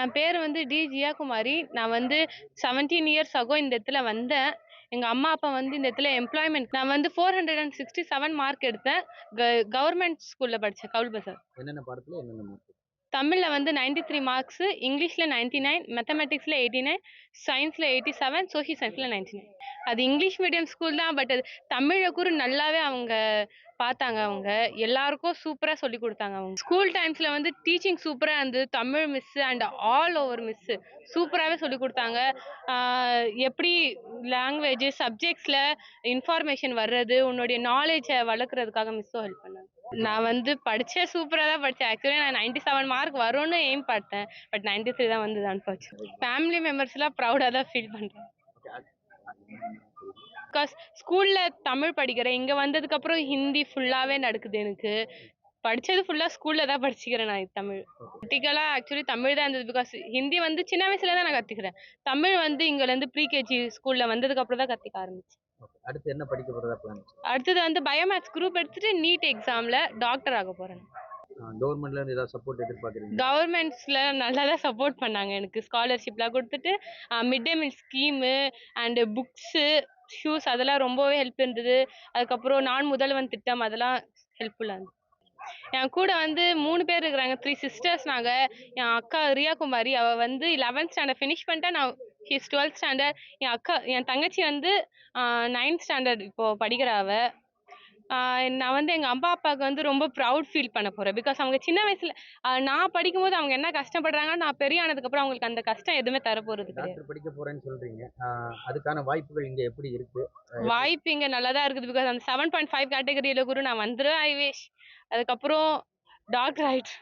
என் பேர் வந்து டி. ஜியாகுமாரி. நான் வந்து 17 இயர்ஸ் ஆகும் இந்த இடத்துல வந்தேன். எங்க அம்மா, அப்பா வந்து இந்த இடத்துல எம்ப்ளாய்மென்ட் நான் வந்து 467 மார்க் எடுத்தேன். கவர்ன்மென்ட் ஸ்கூல்ல படிச்சேன். கவுல் பசார். என்னென்ன பாடத்துல என்னென்ன மார்க்? தமிழ்ல வந்து 93 மார்க்ஸ், இங்கிலீஷ்ல 99, மேத்தமேட்டிக்ஸ்ல 89, சயின்ஸ்ல 87, சோசியல் சயின்ஸ்ல 99. அது இங்கிலீஷ் மீடியம் ஸ்கூல் தான். பட் அது தமிழ கூட நல்லாவே அவங்க பார்த்தாங்க அவங்க. எல்லாருக்கும் சூப்பரா சொல்லிக் குடுத்தாங்க அவங்க. ஸ்கூல் டைம்ஸ்ல வந்து டீச்சிங் சூப்பரா இருந்தது. Tamil miss and all over miss சூப்பராவே சொல்லிக் குடுத்தாங்க. ஆ எப்படி லாங்குவேஜ், சப்ஜெக்ட்ஸ்ல இன்ஃபர்மேஷன் வர்றது, உன்னுடைய நாலேட்ஜ வளர்க்கறதுக்காக மிஸ்ஸும் ஹெல்ப் பண்ணாங்க. நான் வந்து படிச்சேன், சூப்பரா தான் படிச்சேன். ஆக்சுவலி நான் 97 மார்க் வரும்னு எய்ம் பார்த்தேன். பட் 93 தான் வந்தது அன்பார்ச்சுனேட்லி. ஃபேமிலி மெம்பர்ஸ்லாம் ப்ரௌடா தான் ஃபீல் பண்றேன். பிகாஸ் ஸ்கூல்ல தமிழ் படிக்கிறேன். இங்க வந்ததுக்கு அப்புறம் ஹிந்தி ஃபுல்லாவே நடக்குது எனக்கு. படிச்சது ஃபுல்லா ஸ்கூல்ல தான் படிச்சுக்கிறேன் நான் தமிழ். பிராக்டிகலா ஆக்சுவலி தமிழ் தான் இருந்தது. பிகாஸ் ஹிந்தி வந்து சின்ன வயசுல தான் நான் கத்துக்கிறேன். தமிழ் வந்து இங்கலேருந்து ப்ரீகேஜி ஸ்கூல்ல வந்ததுக்கு அப்புறம் தான் கத்துக்க ஆரம்பிச்சேன். அடுத்து என்ன படிக்க போறதா பிளான்? அடுத்தது வந்து பயோமேத்ஸ் குரூப் எடுத்துட்டு நீட் எக்ஸாம்ல டாக்டர் ஆக போறேன். கவர்மெண்ட்ல இருந்து ஏதாவது சப்போர்ட் எதிர்பார்க்குறீங்க? கவர்மெண்ட்ஸ்ல நல்லா தான் சப்போர்ட் பண்ணாங்க எனக்கு. ஸ்காலர்ஷிப்லாம் குடுத்துட்டு, mid day meal scheme and books, shoes அதெல்லாம் ரொம்பவே ஹெல்ப் இருந்தது. அதுக்கப்புறம் நான் முதல்வன் திட்டம் அதெல்லாம் ஹெல்ப்ஃபுல்லா இருந்தது. என் கூட வந்து 3 பேர் இருக்கிறாங்க. 3 சிஸ்டர்ஸ் நாங்க. என் அக்கா ரியா குமாரி. அவ வந்து 11த் ஸ்டாண்டர்ட் ஃபினிஷ் பண்ணிட்டா. ஷி இஸ் 12த் ஸ்டாண்டர்ட். என் தங்கச்சி வந்து 9த் ஸ்டாண்டர்ட் இப்போ படிக்கிறா அவ. நான் வந்து எங்க அம்மா, அப்பாவுக்கு வந்து ரொம்ப ப்ரவுட் ஃபீல் பண்ண போறேன். பிகாஸ் அவங்க சின்ன வயசுல நான் படிக்கும்போது அவங்க என்ன கஷ்டப்படுறாங்க, நான் பெரிய ஆனதுக்கப்புறம் அவங்களுக்கு அந்த கஷ்டம் எதுவுமே தரப்போறது கிடையாது. டாக்டர் படிக்க போறேன்னு சொல்றீங்க. அதுக்கான வாய்ப்புகள் இங்க எப்படி இருக்கு? வாய்ப்பு இங்க நல்லா தான் இருக்குது. பிகாஸ் அந்த 7.5 கேட்டகரியில கூட நான் வந்துருவேன் ஐ விஷ். அதுக்கப்புறம் டாக்டர் ஆயிட்டு